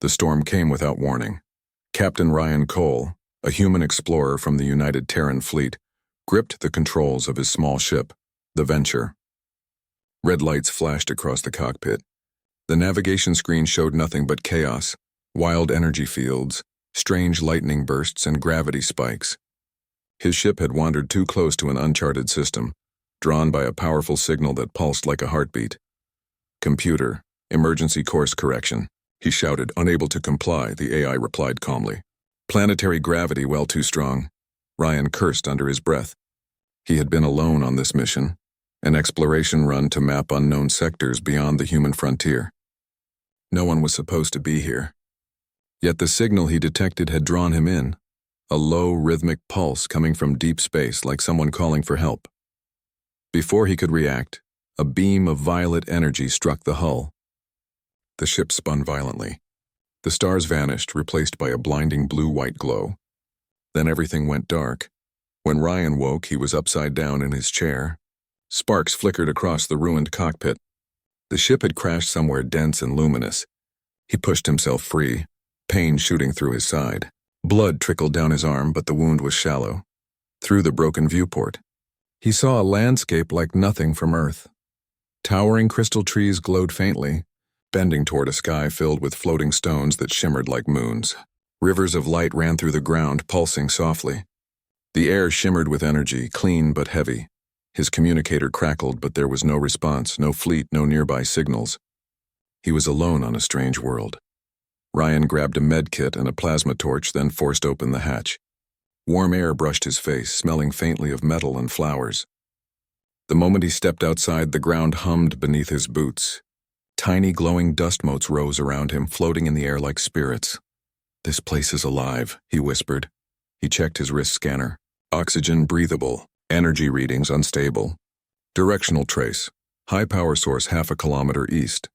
The storm came without warning. Captain Ryan Cole, a human explorer from the United Terran Fleet, gripped the controls of his small ship, the Venture. Red lights flashed across the cockpit. The navigation screen showed nothing but chaos, wild energy fields, strange lightning bursts, and gravity spikes. His ship had wandered too close to an uncharted system, drawn by a powerful signal that pulsed like a heartbeat. "Computer, emergency course correction," he shouted, unable to comply. The AI replied calmly. "Planetary gravity well too strong." Ryan cursed under his breath. He had been alone on this mission, an exploration run to map unknown sectors beyond the human frontier. No one was supposed to be here. Yet the signal he detected had drawn him in, a low, rhythmic pulse coming from deep space like someone calling for help. Before he could react, a beam of violet energy struck the hull. The ship spun violently. The stars vanished, replaced by a blinding blue-white glow. Then everything went dark. When Ryan woke, he was upside down in his chair. Sparks flickered across the ruined cockpit. The ship had crashed somewhere dense and luminous. He pushed himself free, pain shooting through his side. Blood trickled down his arm, but the wound was shallow. Through the broken viewport, he saw a landscape like nothing from Earth. Towering crystal trees glowed faintly, bending toward a sky filled with floating stones that shimmered like moons. Rivers of light ran through the ground, pulsing softly. The air shimmered with energy, clean but heavy. His communicator crackled, but there was no response, no fleet, no nearby signals. He was alone on a strange world. Ryan grabbed a med kit and a plasma torch, then forced open the hatch. Warm air brushed his face, smelling faintly of metal and flowers. The moment he stepped outside, the ground hummed beneath his boots. Tiny glowing dust motes rose around him, floating in the air like spirits. "This place is alive," he whispered. He checked his wrist scanner. Oxygen breathable, energy readings unstable. Directional trace, high power source half a kilometer east.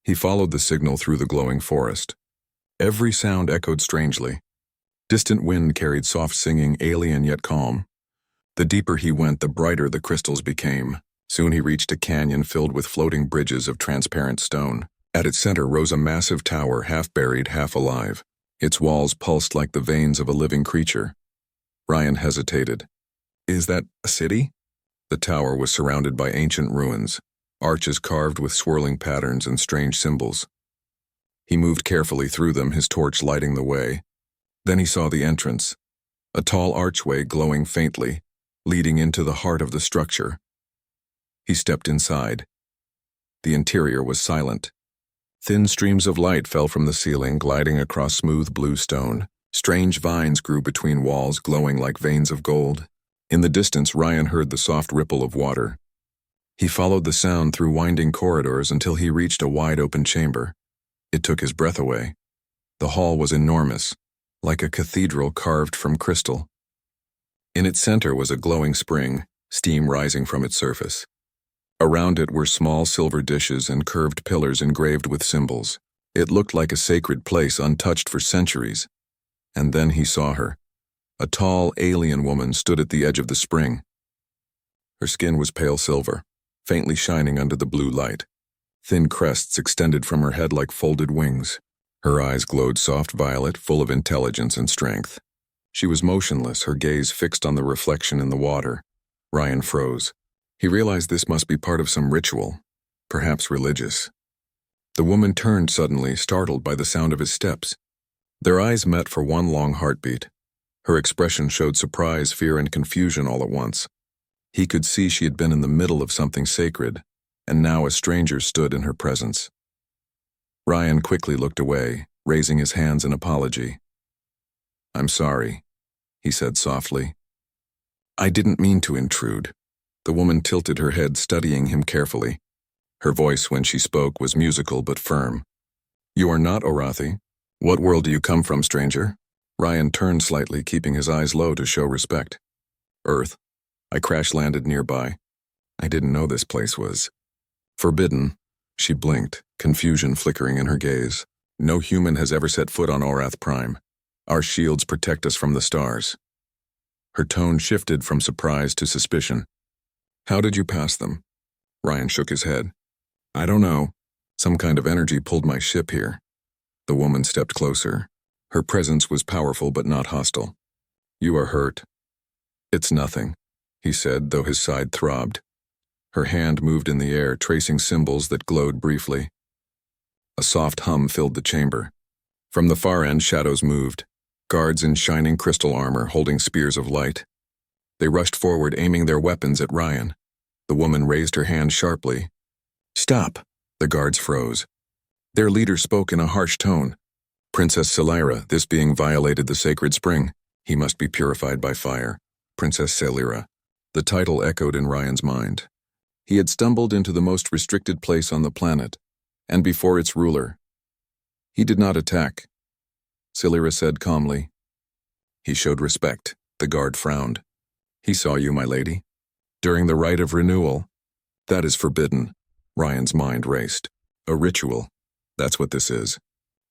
He followed the signal through the glowing forest. Every sound echoed strangely. Distant wind carried soft singing, alien yet calm. The deeper he went, the brighter the crystals became. Soon he reached a canyon filled with floating bridges of transparent stone. At its center rose a massive tower, half buried, half alive. Its walls pulsed like the veins of a living creature. Ryan hesitated. "Is that a city?" The tower was surrounded by ancient ruins, arches carved with swirling patterns and strange symbols. He moved carefully through them, his torch lighting the way. Then he saw the entrance, a tall archway glowing faintly, leading into the heart of the structure. He stepped inside. The interior was silent. Thin streams of light fell from the ceiling, gliding across smooth blue stone. Strange vines grew between walls, glowing like veins of gold. In the distance, Ryan heard the soft ripple of water. He followed the sound through winding corridors until he reached a wide-open chamber. It took his breath away. The hall was enormous, like a cathedral carved from crystal. In its center was a glowing spring, steam rising from its surface. Around it were small silver dishes and curved pillars engraved with symbols. It looked like a sacred place untouched for centuries. And then he saw her. A tall, alien woman stood at the edge of the spring. Her skin was pale silver, faintly shining under the blue light. Thin crests extended from her head like folded wings. Her eyes glowed soft violet, full of intelligence and strength. She was motionless, her gaze fixed on the reflection in the water. Ryan froze. He realized this must be part of some ritual, perhaps religious. The woman turned suddenly, startled by the sound of his steps. Their eyes met for one long heartbeat. Her expression showed surprise, fear, and confusion all at once. He could see she had been in the middle of something sacred, and now a stranger stood in her presence. Ryan quickly looked away, raising his hands in apology. "I'm sorry," he said softly. "I didn't mean to intrude." The woman tilted her head, studying him carefully. Her voice, when she spoke, was musical but firm. "You are not Orathi. What world do you come from, stranger?" Ryan turned slightly, keeping his eyes low to show respect. "Earth. I crash-landed nearby. I didn't know this place was forbidden." She blinked, confusion flickering in her gaze. "No human has ever set foot on Orath Prime. Our shields protect us from the stars." Her tone shifted from surprise to suspicion. "How did you pass them?" Ryan shook his head. "I don't know. Some kind of energy pulled my ship here." The woman stepped closer. Her presence was powerful but not hostile. "You are hurt." "It's nothing," he said, though his side throbbed. Her hand moved in the air, tracing symbols that glowed briefly. A soft hum filled the chamber. From the far end, shadows moved, guards in shining crystal armor holding spears of light. They rushed forward, aiming their weapons at Ryan. The woman raised her hand sharply. "Stop!" The guards froze. Their leader spoke in a harsh tone. "Princess Celira, this being violated the sacred spring. He must be purified by fire." Princess Celira. The title echoed in Ryan's mind. He had stumbled into the most restricted place on the planet, and before its ruler. He did not attack. Celira said calmly. He showed respect. The guard frowned. "He saw you, my lady. During the rite of renewal." "That is forbidden." Ryan's mind raced. "A ritual. That's what this is."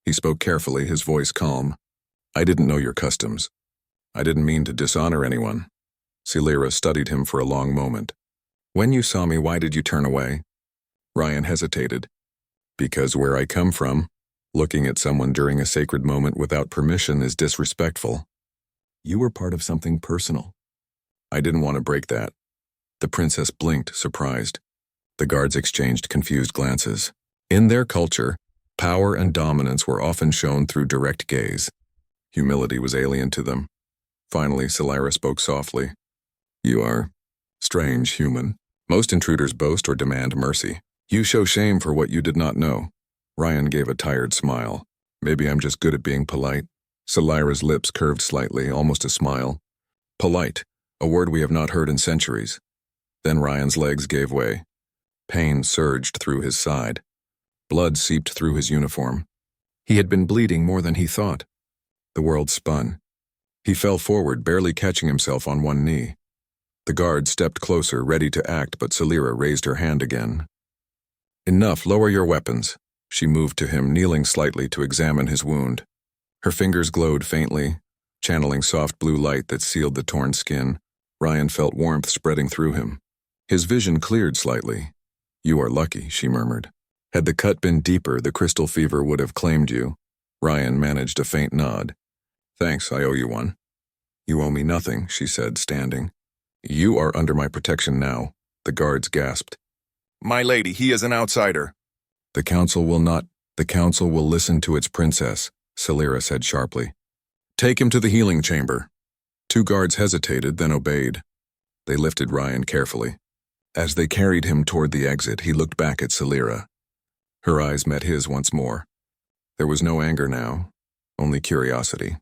He spoke carefully, his voice calm. "I didn't know your customs. I didn't mean to dishonor anyone." Celira studied him for a long moment. "When you saw me, why did you turn away?" Ryan hesitated. "Because where I come from, looking at someone during a sacred moment without permission is disrespectful." "You were part of something personal." "I didn't want to break that." The princess blinked, surprised. The guards exchanged confused glances. In their culture, power and dominance were often shown through direct gaze. Humility was alien to them. Finally, Celira spoke softly. "You are strange, human. Most intruders boast or demand mercy. You show shame for what you did not know." Ryan gave a tired smile. "Maybe I'm just good at being polite." Celira's lips curved slightly, almost a smile. "Polite, a word we have not heard in centuries." Then Ryan's legs gave way. Pain surged through his side. Blood seeped through his uniform. He had been bleeding more than he thought. The world spun. He fell forward, barely catching himself on one knee. The guard stepped closer, ready to act, but Celira raised her hand again. "Enough, lower your weapons." She moved to him, kneeling slightly to examine his wound. Her fingers glowed faintly, channeling soft blue light that sealed the torn skin. Ryan felt warmth spreading through him. His vision cleared slightly. "You are lucky," she murmured. "Had the cut been deeper, the crystal fever would have claimed you." Ryan managed a faint nod. "Thanks, I owe you one." "You owe me nothing," she said, standing. "You are under my protection now." The guards gasped. "My lady, he is an outsider." The council will not. "The council will listen to its princess," Celira said sharply. "Take him to the healing chamber." Two guards hesitated, then obeyed. They lifted Ryan carefully. As they carried him toward the exit, he looked back at Celira. Her eyes met his once more. There was no anger now, only curiosity.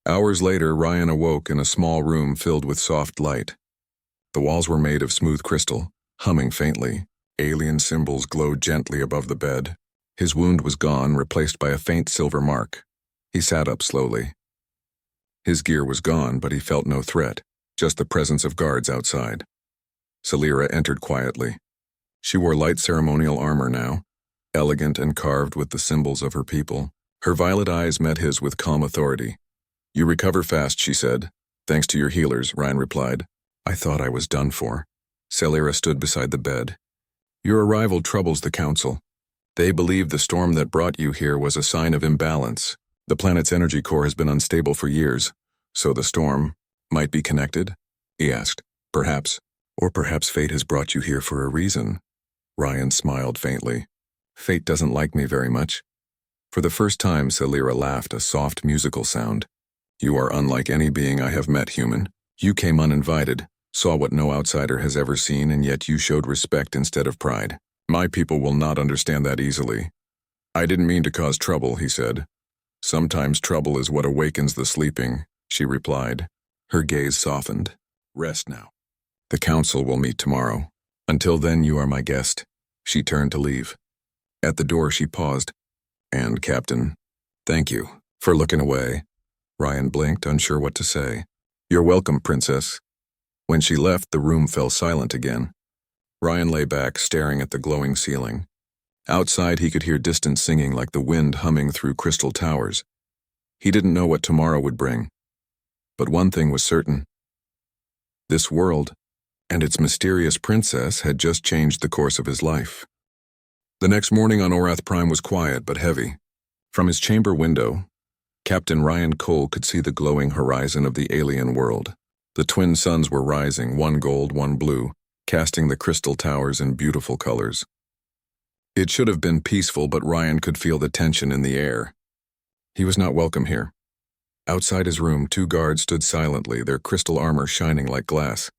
Hours later, Ryan awoke in a small room filled with soft light. The walls were made of smooth crystal, humming faintly. Alien symbols glowed gently above the bed. His wound was gone, replaced by a faint silver mark. He sat up slowly. His gear was gone, but he felt no threat, just the presence of guards outside. Celira entered quietly. She wore light ceremonial armor now, elegant and carved with the symbols of her people. Her violet eyes met his with calm authority. "You recover fast," she said. "Thanks to your healers," Ryan replied. "I thought I was done for." Celira stood beside the bed. "Your arrival troubles the council. They believe the storm that brought you here was a sign of imbalance. The planet's energy core has been unstable for years, so the storm might be connected?" he asked. "Perhaps. Or perhaps fate has brought you here for a reason." Ryan smiled faintly. "Fate doesn't like me very much." For the first time, Celira laughed, a soft musical sound. "You are unlike any being I have met, human. You came uninvited, saw what no outsider has ever seen, and yet you showed respect instead of pride. My people will not understand that easily." "I didn't mean to cause trouble," he said. "Sometimes trouble is what awakens the sleeping," she replied. Her gaze softened. "Rest now. The council will meet tomorrow. Until then, you are my guest." She turned to leave. At the door, she paused. "And, Captain, thank you for looking away." Ryan blinked, unsure what to say. "You're welcome, Princess." When she left, the room fell silent again. Ryan lay back, staring at the glowing ceiling. Outside, he could hear distant singing like the wind humming through crystal towers. He didn't know what tomorrow would bring. But one thing was certain. This world, and its mysterious princess, had just changed the course of his life. The next morning on Orath Prime was quiet but heavy. From his chamber window, Captain Ryan Cole could see the glowing horizon of the alien world. The twin suns were rising, one gold, one blue, casting the crystal towers in beautiful colors. It should have been peaceful, but Ryan could feel the tension in the air. He was not welcome here. Outside his room, 2 guards stood silently, their crystal armor shining like glass.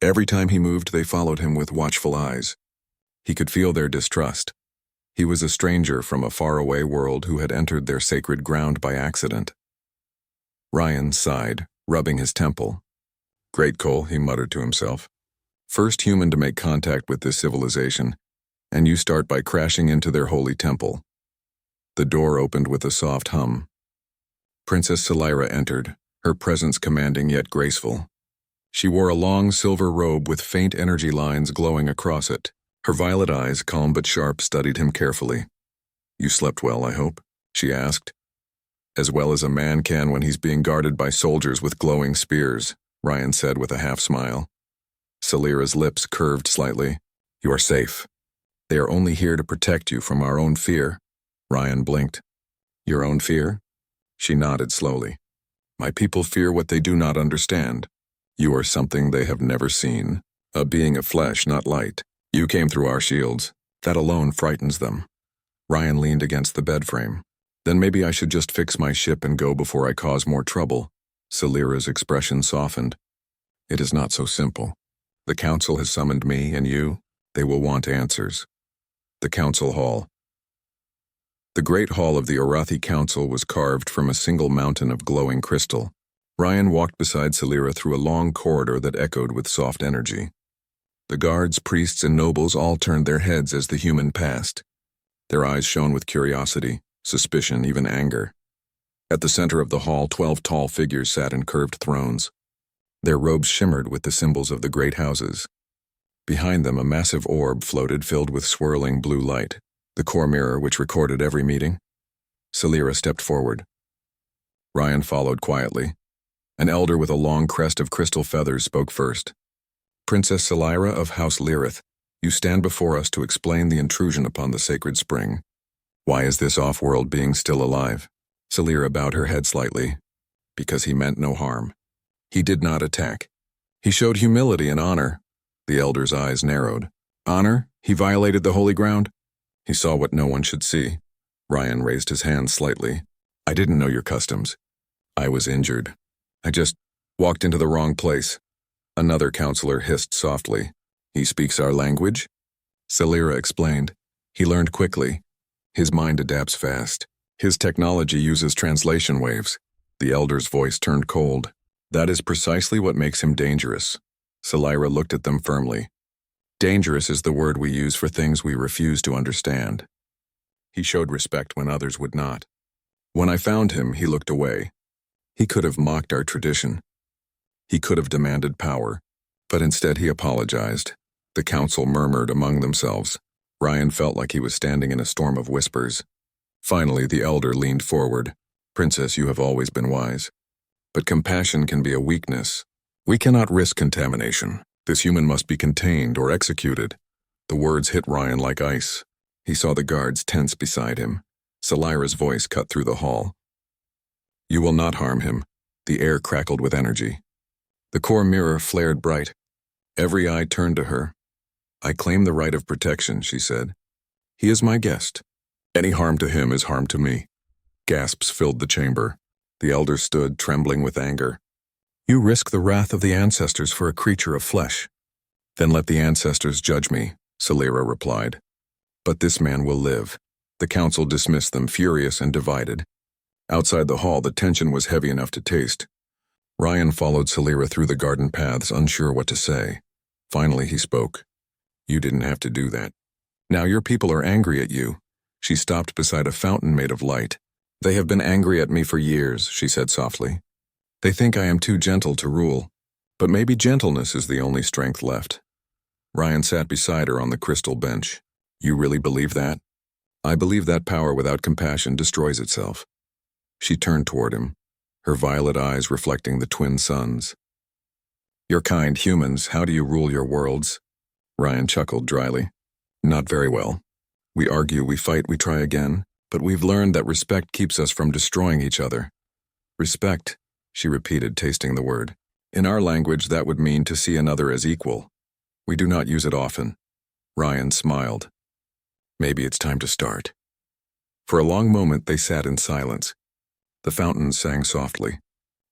Every time he moved, they followed him with watchful eyes. He could feel their distrust. He was a stranger from a faraway world who had entered their sacred ground by accident. Ryan sighed, rubbing his temple. "Great Cole," he muttered to himself. "First human to make contact with this civilization, and you start by crashing into their holy temple." The door opened with a soft hum. Princess Celira entered, her presence commanding yet graceful. She wore a long silver robe with faint energy lines glowing across it. Her violet eyes, calm but sharp, studied him carefully. "You slept well, I hope?" she asked. "As well as a man can when he's being guarded by soldiers with glowing spears," Ryan said with a half-smile. Celira's lips curved slightly. "You are safe. They are only here to protect you from our own fear." Ryan blinked. "Your own fear?" She nodded slowly. "My people fear what they do not understand. You are something they have never seen, a being of flesh, not light. You came through our shields. That alone frightens them." Ryan leaned against the bed frame. "Then maybe I should just fix my ship and go before I cause more trouble." Celira's expression softened. "It is not so simple. The council has summoned me and you. They will want answers." The council hall. The great hall of the Arathi Council was carved from a single mountain of glowing crystal. Ryan walked beside Celira through a long corridor that echoed with soft energy. The guards, priests, and nobles all turned their heads as the human passed. Their eyes shone with curiosity, suspicion, even anger. At the center of the hall, 12 tall figures sat in curved thrones. Their robes shimmered with the symbols of the great houses. Behind them, a massive orb floated filled with swirling blue light, the core mirror which recorded every meeting. Celira stepped forward. Ryan followed quietly. An elder with a long crest of crystal feathers spoke first. "Princess Celira of House Lyrith, you stand before us to explain the intrusion upon the sacred spring. Why is this off-world being still alive?" Celira bowed her head slightly. "Because he meant no harm. He did not attack. He showed humility and honor." The elder's eyes narrowed. "Honor? He violated the holy ground?" He saw what no one should see. Ryan raised his hand slightly. "I didn't know your customs. I was injured. I just walked into the wrong place." Another counselor hissed softly. "He speaks our language?" Celira explained. "He learned quickly. His mind adapts fast. His technology uses translation waves." The elder's voice turned cold. "That is precisely what makes him dangerous." Celira looked at them firmly. "Dangerous is the word we use for things we refuse to understand." He showed respect when others would not. "When I found him, he looked away. He could have mocked our tradition. He could have demanded power, but instead he apologized." The council murmured among themselves. Ryan felt like he was standing in a storm of whispers. Finally, the elder leaned forward. "Princess, you have always been wise. But compassion can be a weakness. We cannot risk contamination. This human must be contained or executed." The words hit Ryan like ice. He saw the guards tense beside him. Celira's voice cut through the hall. "You will not harm him." The air crackled with energy. The core mirror flared bright. Every eye turned to her. "I claim the right of protection," she said. "He is my guest. Any harm to him is harm to me." Gasps filled the chamber. The elder stood, trembling with anger. "You risk the wrath of the ancestors for a creature of flesh." "Then let the ancestors judge me," Celira replied. "But this man will live." The council dismissed them, furious and divided. Outside the hall, the tension was heavy enough to taste. Ryan followed Celira through the garden paths, unsure what to say. Finally, he spoke. "You didn't have to do that. Now your people are angry at you." She stopped beside a fountain made of light. "They have been angry at me for years," she said softly. "They think I am too gentle to rule, but maybe gentleness is the only strength left." Ryan sat beside her on the crystal bench. "You really believe that?" "I believe that power without compassion destroys itself." She turned toward him, her violet eyes reflecting the twin suns. "You're kind humans, how do you rule your worlds?" Ryan chuckled dryly. "Not very well. We argue, we fight, we try again. But we've learned that respect keeps us from destroying each other. Respect, she repeated, tasting the word. In our language, that would mean to see another as equal. We do not use it often. Ryan smiled. Maybe it's time to start. For a long moment, they sat in silence. The fountains sang softly.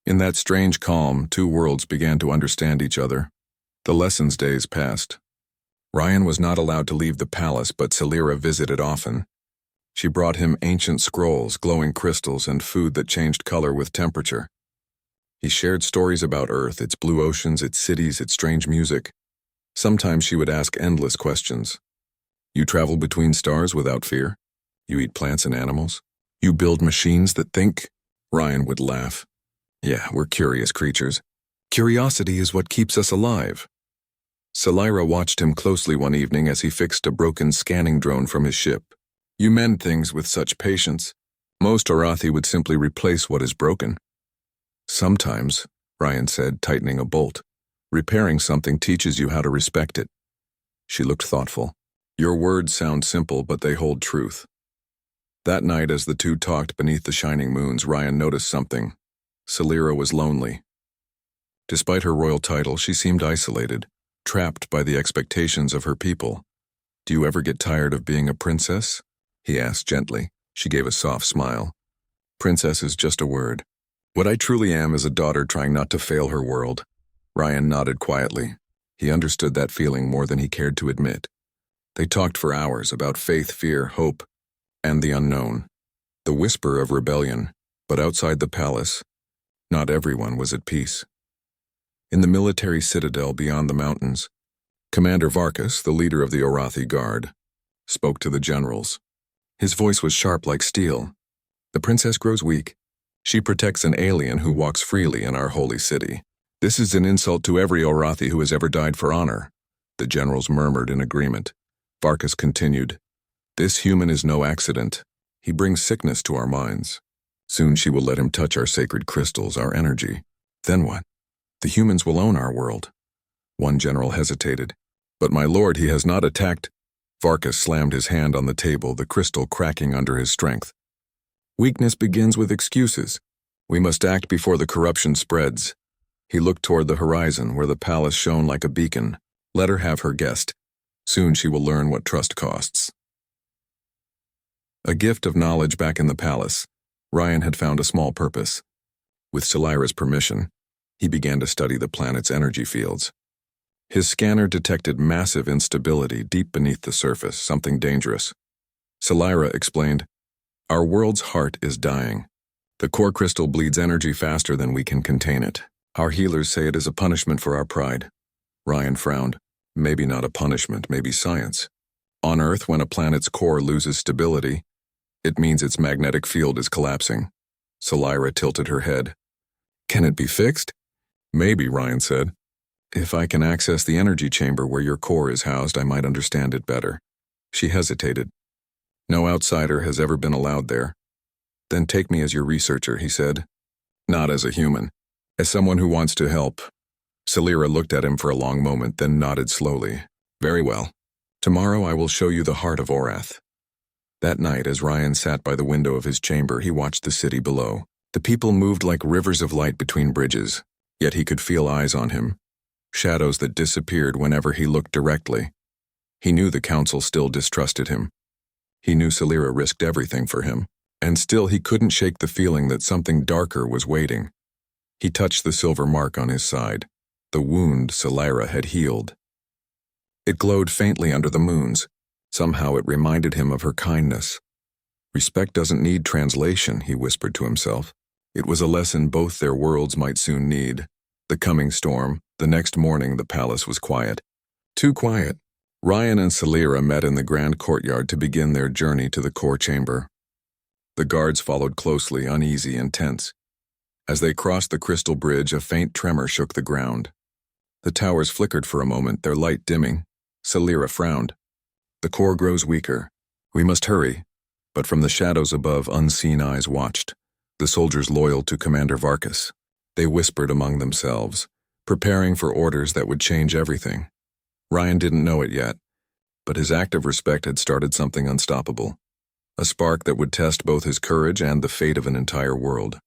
In that strange calm, two worlds began to understand each other. The lessons days passed. Ryan was not allowed to leave the palace, but Celira visited often. She brought him ancient scrolls, glowing crystals, and food that changed color with temperature. He shared stories about Earth, its blue oceans, its cities, its strange music. Sometimes she would ask endless questions. You travel between stars without fear? You eat plants and animals? You build machines that think? Ryan would laugh. Yeah, we're curious creatures. Curiosity is what keeps us alive. Celira watched him closely one evening as he fixed a broken scanning drone from his ship. You mend things with such patience. Most Orathi would simply replace what is broken. Sometimes, Ryan said, tightening a bolt, repairing something teaches you how to respect it. She looked thoughtful. Your words sound simple, but they hold truth. That night, as the two talked beneath the shining moons, Ryan noticed something. Celira was lonely. Despite her royal title, she seemed isolated, trapped by the expectations of her people. Do you ever get tired of being a princess? He asked gently. She gave a soft smile. Princess is just a word. What I truly am is a daughter trying not to fail her world. Ryan nodded quietly. He understood that feeling more than he cared to admit. They talked for hours about faith, fear, hope, and the unknown. The whisper of rebellion, but outside the palace, not everyone was at peace. In the military citadel beyond the mountains, Commander Varkas, the leader of the Orathi Guard, spoke to the generals. His voice was sharp like steel. The princess grows weak. She protects an alien who walks freely in our holy city. This is an insult to every Orathi who has ever died for honor. The generals murmured in agreement. Varkas continued, This human is no accident. He brings sickness to our minds. Soon she will let him touch our sacred crystals, our energy. Then what? The humans will own our world. One general hesitated. But my lord, he has not attacked. Varkas slammed his hand on the table, the crystal cracking under his strength. Weakness begins with excuses. We must act before the corruption spreads. He looked toward the horizon, where the palace shone like a beacon. Let her have her guest. Soon she will learn what trust costs. A gift of knowledge back in the palace, Ryan had found a small purpose. With Celira's permission, he began to study the planet's energy fields. His scanner detected massive instability deep beneath the surface, something dangerous. Celira explained, Our world's heart is dying. The core crystal bleeds energy faster than we can contain it. Our healers say it is a punishment for our pride. Ryan frowned. Maybe not a punishment, maybe science. On Earth, when a planet's core loses stability, it means its magnetic field is collapsing. Celira tilted her head. Can it be fixed? Maybe, Ryan said. If I can access the energy chamber where your core is housed, I might understand it better. She hesitated. No outsider has ever been allowed there. Then take me as your researcher, he said. Not as a human. As someone who wants to help. Celira looked at him for a long moment, then nodded slowly. Very well. Tomorrow I will show you the heart of Orath. That night, as Ryan sat by the window of his chamber, he watched the city below. The people moved like rivers of light between bridges, yet he could feel eyes on him. Shadows that disappeared whenever he looked directly. He knew the council still distrusted him. He knew Celira risked everything for him, and still he couldn't shake the feeling that something darker was waiting. He touched the silver mark on his side. The wound Celira had healed. It glowed faintly under the moons. Somehow it reminded him of her kindness. Respect doesn't need translation, he whispered to himself. It was a lesson both their worlds might soon need. The coming storm. The next morning, the palace was quiet. Too quiet. Ryan and Celira met in the grand courtyard to begin their journey to the core chamber. The guards followed closely, uneasy and tense. As they crossed the crystal bridge, a faint tremor shook the ground. The towers flickered for a moment, their light dimming. Celira frowned. The core grows weaker. We must hurry. But from the shadows above, unseen eyes watched. The soldiers loyal to Commander Varkas. They whispered among themselves, preparing for orders that would change everything. Ryan didn't know it yet, but his act of respect had started something unstoppable. a spark that would test both his courage and the fate of an entire world.